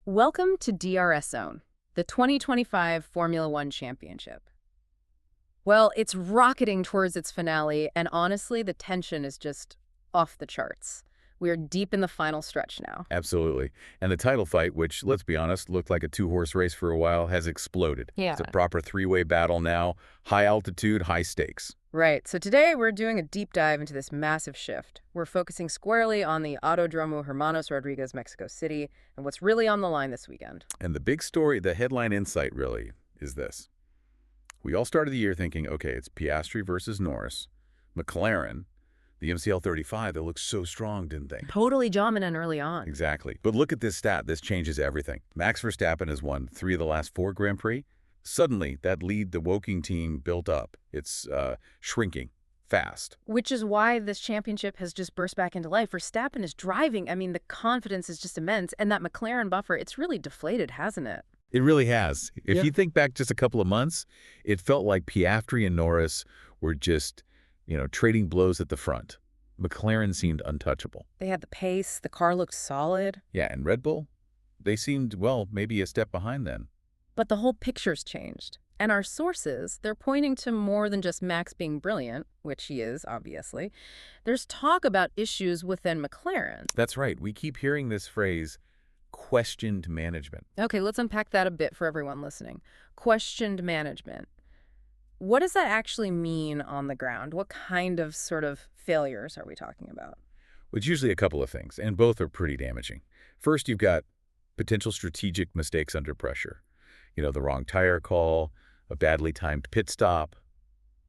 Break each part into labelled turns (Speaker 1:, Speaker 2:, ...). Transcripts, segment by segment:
Speaker 1: Welcome to DRS Zone, the 2025 Formula One Championship. Well, it's rocketing towards its finale, and honestly, the tension is just off the charts. We're deep in the final stretch now.
Speaker 2: Absolutely. And the title fight, which, let's be honest, looked like a two-horse race for a while, has exploded.
Speaker 1: Yeah.
Speaker 2: It's a proper three-way battle now. High altitude, high stakes.
Speaker 1: Right, so today we're doing a deep dive into this massive shift. We're focusing squarely on the AUTÓDROMO Hermanos Rodriguez, Mexico City, and what's really on the line this weekend.
Speaker 2: And the big story, the headline insight really, is this. We all started the year thinking, okay, it's Piastri versus Norris. McLaren, the MCL35, that looks so strong, didn't they?
Speaker 1: Totally dominant early on.
Speaker 2: Exactly. But look at this stat. This changes everything. Max Verstappen has won 3 of the last 4 Grand Prix. Suddenly, that lead the Woking team built up. It's shrinking fast.
Speaker 1: Which is why this championship has just burst back into life. Verstappen is driving. I mean, the confidence is just immense. And that McLaren buffer, it's really deflated, hasn't it?
Speaker 2: It really has. If you think back just a couple of months, it felt like Piastri and Norris were just, trading blows at the front. McLaren seemed untouchable.
Speaker 1: They had the pace. The car looked solid.
Speaker 2: Yeah, and Red Bull, they seemed, well, maybe a step behind then.
Speaker 1: But the whole picture's changed. And our sources, they're pointing to more than just Max being brilliant, which he is, obviously. There's talk about issues within McLaren.
Speaker 2: That's right. We keep hearing this phrase, questioned management.
Speaker 1: Okay, let's unpack that a bit for everyone listening. Questioned management. What does that actually mean on the ground? What kind of sort of failures are we talking about?
Speaker 2: It's usually a couple of things, and both are pretty damaging. First, you've got potential strategic mistakes under pressure. The wrong tire call, a badly timed pit stop,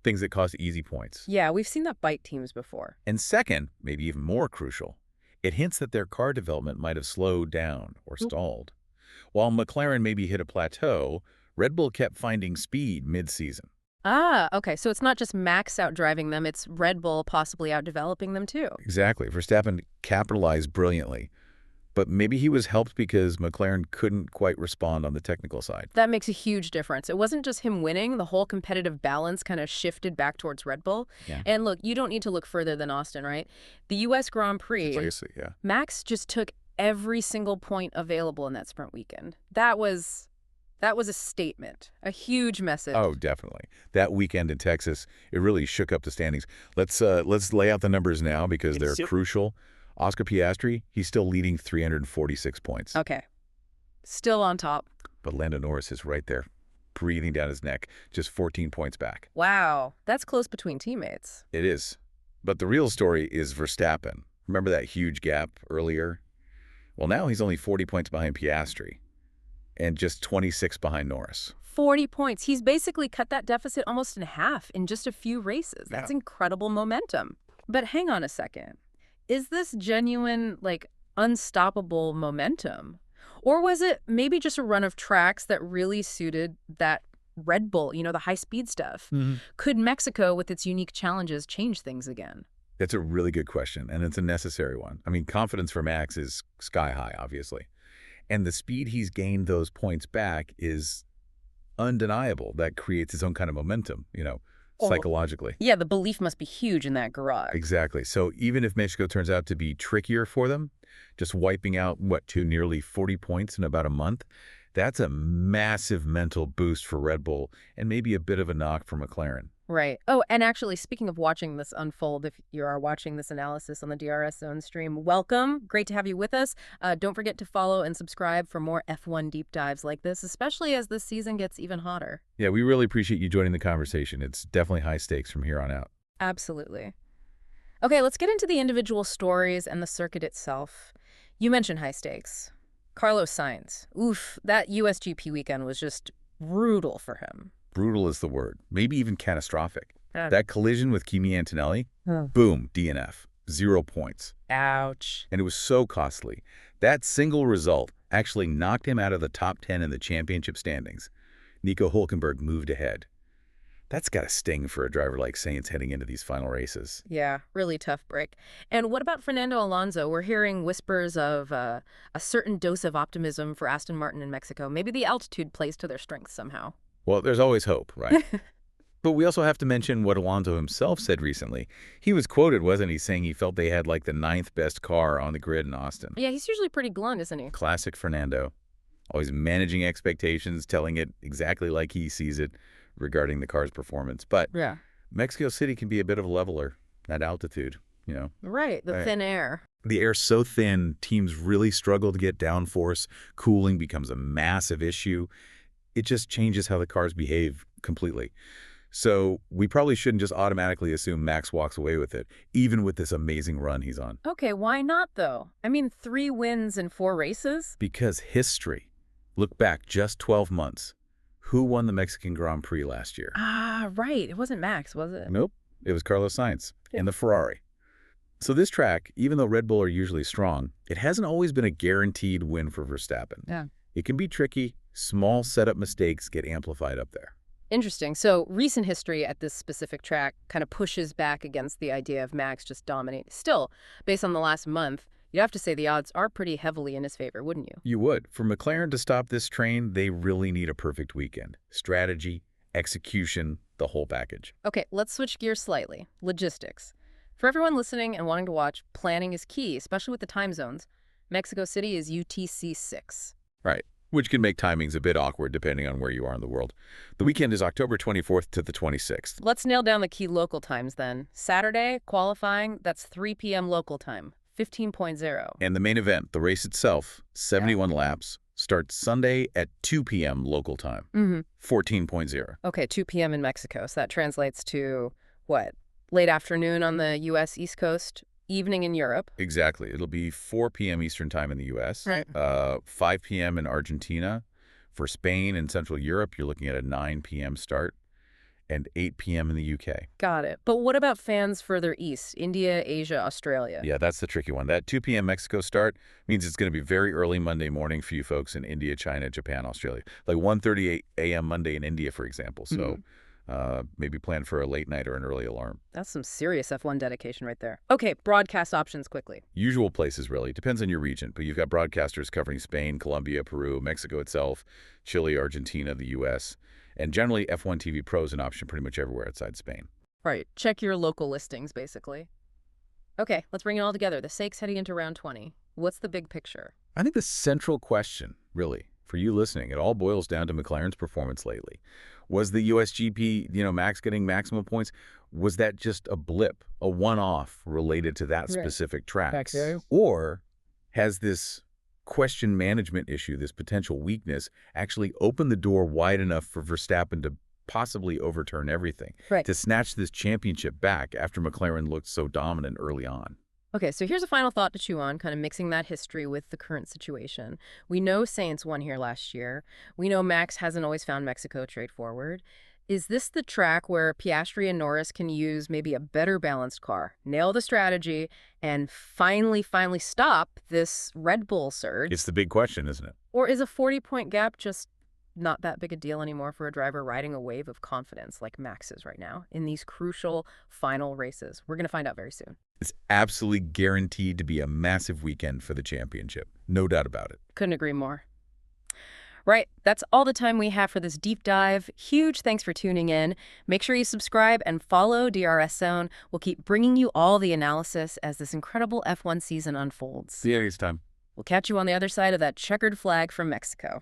Speaker 2: things that cause easy points.
Speaker 1: Yeah, we've seen that bite teams before.
Speaker 2: And second, maybe even more crucial, it hints that their car development might have slowed down or stalled. While McLaren maybe hit a plateau, Red Bull kept finding speed mid-season.
Speaker 1: Ah, okay, so it's not just Max outdriving them, it's Red Bull possibly outdeveloping them too.
Speaker 2: Exactly. Verstappen capitalized brilliantly. But maybe he was helped because McLaren couldn't quite respond on the technical side.
Speaker 1: That makes a huge difference. It wasn't just him winning. The whole competitive balance kind of shifted back towards Red Bull.
Speaker 2: Yeah.
Speaker 1: And look, you don't need to look further than Austin, right? The U.S. Grand Prix,
Speaker 2: Yeah.
Speaker 1: Max just took every single point available in that sprint weekend. That was a statement, a huge message.
Speaker 2: Oh, definitely. That weekend in Texas, it really shook up the standings. Let's lay out the numbers now because they're crucial. Oscar Piastri, he's still leading 346 points.
Speaker 1: Okay. Still on top.
Speaker 2: But Lando Norris is right there, breathing down his neck, just 14 points back.
Speaker 1: Wow. That's close between teammates.
Speaker 2: It is. But the real story is Verstappen. Remember that huge gap earlier? Well, now he's only 40 points behind Piastri and just 26 behind Norris.
Speaker 1: 40 points. He's basically cut that deficit almost in half in just a few races. That's incredible momentum. But hang on a second. Is this genuine, unstoppable momentum? Or was it maybe just a run of tracks that really suited that Red Bull, the high-speed stuff? Could Mexico, with its unique challenges, change things again?
Speaker 2: That's a really good question, and it's a necessary one. I mean, confidence for Max is sky high, obviously. And the speed he's gained those points back is undeniable. That creates its own kind of momentum, psychologically.
Speaker 1: Yeah, the belief must be huge in that garage.
Speaker 2: Exactly. So even if Mexico turns out to be trickier for them, just wiping out, to nearly 40 points in about a month, that's a massive mental boost for Red Bull and maybe a bit of a knock for McLaren.
Speaker 1: Right. Oh, and actually, speaking of watching this unfold, if you are watching this analysis on the DRS Zone stream, welcome. Great to have you with us. Don't forget to follow and subscribe for more F1 deep dives like this, especially as this season gets even hotter.
Speaker 2: Yeah, we really appreciate you joining the conversation. It's definitely high stakes from here on out.
Speaker 1: Absolutely. Okay, let's get into the individual stories and the circuit itself. You mentioned high stakes. Carlos Sainz. Oof, that USGP weekend was just brutal for him.
Speaker 2: Brutal is the word. Maybe even catastrophic. That collision with Kimi Antonelli, boom, DNF. 0 points.
Speaker 1: Ouch.
Speaker 2: And it was so costly. That single result actually knocked him out of the top 10 in the championship standings. Nico Hülkenberg moved ahead. That's got to sting for a driver like Sainz heading into these final races.
Speaker 1: Yeah, really tough break. And what about Fernando Alonso? We're hearing whispers of a certain dose of optimism for Aston Martin in Mexico. Maybe the altitude plays to their strengths somehow.
Speaker 2: Well, there's always hope, right? But we also have to mention what Alonso himself said recently. He was quoted, wasn't he, saying he felt they had the 9th best car on the grid in Austin.
Speaker 1: Yeah, he's usually pretty blunt, isn't he?
Speaker 2: Classic Fernando. always managing expectations, telling it exactly like he sees it regarding the car's performance. But
Speaker 1: Yeah.
Speaker 2: Mexico City can be a bit of a leveler at altitude, you know.
Speaker 1: Right, the thin air.
Speaker 2: The air's so thin, teams really struggle to get downforce. Cooling becomes a massive issue. It just changes how the cars behave completely. So we probably shouldn't just automatically assume Max walks away with it, even with this amazing run he's on.
Speaker 1: Okay, why not, though? I mean, 3 wins in 4 races?
Speaker 2: Because history. Look back just 12 months. Who won the Mexican Grand Prix last year?
Speaker 1: Ah, right. It wasn't Max, was it?
Speaker 2: Nope. It was Carlos Sainz in the Ferrari. So this track, even though Red Bull are usually strong, it hasn't always been a guaranteed win for Verstappen.
Speaker 1: Yeah.
Speaker 2: It can be tricky. Small setup mistakes get amplified up there.
Speaker 1: Interesting. So recent history at this specific track kind of pushes back against the idea of Max just dominating. Still, based on the last month, you'd have to say the odds are pretty heavily in his favor, wouldn't you?
Speaker 2: You would. For McLaren to stop this train, they really need a perfect weekend. Strategy, execution, the whole package.
Speaker 1: Okay, let's switch gears slightly. Logistics. For everyone listening and wanting to watch, planning is key, especially with the time zones. Mexico City is UTC 6.
Speaker 2: Right, which can make timings a bit awkward depending on where you are in the world. The weekend is October 24th to the 26th.
Speaker 1: Let's nail down the key local times then. Saturday, qualifying, that's 3 p.m. local time, 15.0.
Speaker 2: And the main event, the race itself, 71 laps, starts Sunday at 2 p.m. local time, 14.0.
Speaker 1: Okay, 2 p.m. in Mexico, so that translates to, what, late afternoon on the U.S. East Coast, evening in Europe?
Speaker 2: Exactly. It'll be 4 p.m. Eastern time in the U.S.,
Speaker 1: Right.
Speaker 2: 5 p.m. in Argentina. For Spain and Central Europe, you're looking at a 9 p.m. start, and 8 p.m. in the UK.
Speaker 1: Got it. But what about fans further east? India, Asia, Australia?
Speaker 2: Yeah, that's the tricky one. That 2 p.m. Mexico start means it's going to be very early Monday morning for you folks in India, China, Japan, Australia. Like 1:38 a.m. Monday in India, for example. So maybe plan for a late night or an early alarm.
Speaker 1: That's some serious F1 dedication right there. Okay, broadcast options quickly.
Speaker 2: Usual places, really. Depends on your region, but you've got broadcasters covering Spain, Colombia, Peru, Mexico itself, Chile, Argentina, the U.S., and generally F1 TV Pro is an option pretty much everywhere outside Spain.
Speaker 1: Right, check your local listings, basically. Okay, let's bring it all together. The stakes heading into round 20. What's the big picture?
Speaker 2: I think the central question, really, for you listening, it all boils down to McLaren's performance lately. Was the USGP, Max getting maximum points, was that just a blip, a one-off related to that specific track? Or has this question management issue, this potential weakness, actually opened the door wide enough for Verstappen to possibly overturn everything, to snatch this championship back after McLaren looked so dominant early on?
Speaker 1: Okay, so here's a final thought to chew on, kind of mixing that history with the current situation. We know Sainz won here last year. We know Max hasn't always found Mexico straightforward. Is this the track where Piastri and Norris can use maybe a better balanced car, nail the strategy, and finally stop this Red Bull surge?
Speaker 2: It's the big question, isn't it?
Speaker 1: Or is a 40-point gap just not that big a deal anymore for a driver riding a wave of confidence like Max is right now in these crucial final races? We're going to find out very soon.
Speaker 2: It's absolutely guaranteed to be a massive weekend for the championship. No doubt about it.
Speaker 1: Couldn't agree more. Right, that's all the time we have for this deep dive. Huge thanks for tuning in. Make sure you subscribe and follow DRS Zone. We'll keep bringing you all the analysis as this incredible F1 season unfolds.
Speaker 2: See you next time.
Speaker 1: We'll catch you on the other side of that checkered flag from Mexico.